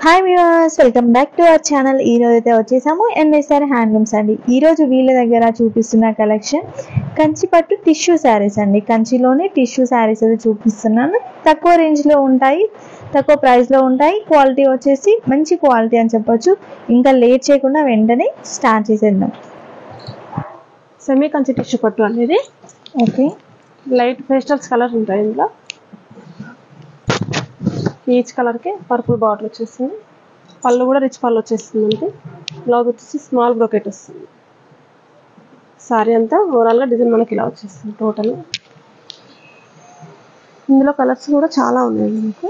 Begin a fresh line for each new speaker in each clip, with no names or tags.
Hi viewers, welcome back to our channel. ఈ రోజు అయితే వచ్చేసాము ఎన్ఎస్ఆర్ హ్యాండ్లూమ్స్ అండి. ఈ రోజు వీళ్ళ దగ్గర చూపిస్తున్న కలెక్షన్ కంచి పట్టు టిష్యూ శారీస్ అండి. కంచిలోనే టిష్యూ శారీస్ అయితే చూపిస్తున్నాను. తక్కువ రేంజ్లో ఉంటాయి, తక్కువ ప్రైస్లో ఉంటాయి. క్వాలిటీ వచ్చేసి మంచి క్వాలిటీ అని చెప్పొచ్చు. ఇంకా లేట్ చేయకుండా వెంటనే స్టార్ట్ చేసేద్దాం.
సెమీ కంచి టిష్యూ పట్టు అనేది
ఓకే,
లైట్ పేస్టల్స్ కలర్ ఉంటాయి. ఇందులో ఈచ్ కలర్కి పర్పుల్ బార్డర్ వచ్చేస్తుంది. పళ్ళు కూడా రిచ్ పళ్ళు వచ్చేస్తుంది. మనకి బ్లౌజ్ వచ్చేసి స్మాల్ బ్రోకెట్ వస్తుంది. సారీ అంతా ఓవరాల్గా డిజైన్ మనకి ఇలా వచ్చేస్తుంది. టోటల్ ఇందులో కలర్స్ కూడా చాలా ఉన్నాయి. మీకు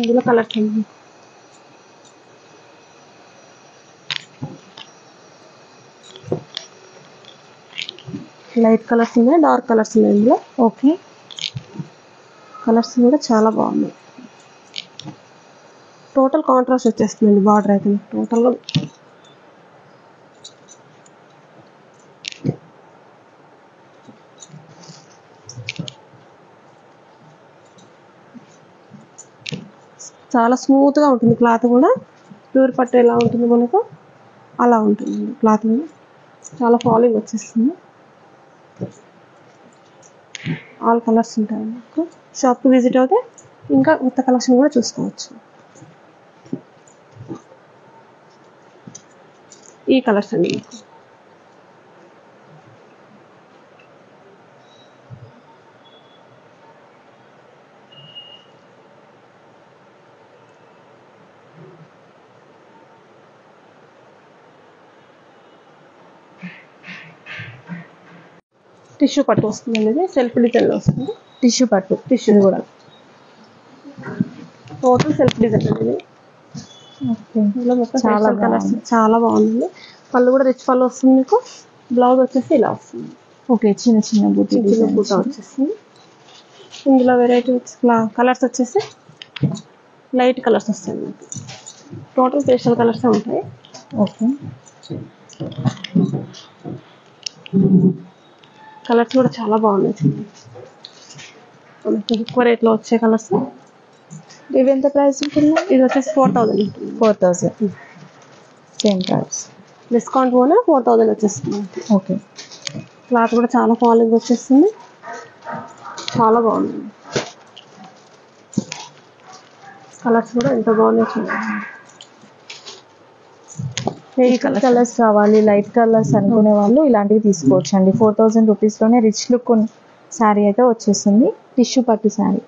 ఇందులో కలర్స్ ఉన్నాయి. లైట్ కలర్స్ ఉన్నాయి, డార్క్ కలర్స్ ఉన్నాయి. ఇందులో
ఓకే,
కలర్స్ కూడా చాలా బాగున్నాయి. టోటల్ కాంట్రాస్ట్ వచ్చేస్తుందండి బార్డర్ అయితే టోటల్గా. చాలా స్మూత్గా ఉంటుంది క్లాత్ కూడా. ప్యూర్ పట్టు ఎలా ఉంటుంది మనకు అలా ఉంటుంది క్లాత్ కూడా. చాలా ఫాలింగ్ వచ్చేస్తుంది. ఆల్ కలర్స్ ఉంటాయి. మీకు షాప్కి విజిట్ అవుతే ఇంకా కొత్త కలెక్షన్ కూడా చూసుకోవచ్చు. ఈ కలర్స్ అండి మీకు టిష్యూ పట్టు వస్తుంది అనేది సెల్ఫ్ డిజైన్లో వస్తుంది.
టిష్యూ పట్టు,
టిష్యూ కూడా టోటల్ సెల్ఫ్ డిజైన్ అనేది. ఇందులో మొత్తం చాలా కలర్స్ చాలా బాగుంది. పళ్ళు కూడా రిచ్ పళ్ళు వస్తుంది మీకు. బ్లౌజ్ వచ్చేసి ఇలా వస్తుంది.
ఓకే, చిన్న చిన్న బూటీ
బూట వచ్చేస్తుంది. ఇందులో వెరైటీ కలర్స్ వచ్చేసి లైట్ కలర్స్ వస్తాయి మీకు. టోటల్ పేస్టల్ కలర్స్ ఉంటాయి.
ఓకే,
కలర్స్ కూడా చాలా బాగున్నాయి. ఎక్కువ రేట్లో వచ్చే కలర్స్.
ఇవి ఎంత ప్రైస్ ఉంటుంది?
ఇది వచ్చేసి 4000 ఉంటుంది.
4000 సేమ్ ప్రైస్.
డిస్కౌంట్ పోనా 4000 వచ్చేస్తుంది.
ఓకే,
క్లాత్ కూడా చాలా ఫాలింగ్ వచ్చేస్తుంది. చాలా బాగుంది. కలర్స్ కూడా ఎంత బాగున్నాయి చూడండి.
కలర్స్ కావాలి, లైట్ కలర్స్ అనుకునే వాళ్ళు ఇలాంటివి తీసుకోవచ్చు అండి. 4000 రూపీస్లోనే రిచ్ లుక్ శారీ అయితే వచ్చేస్తుంది. టిష్యూ పట్టు శారీ.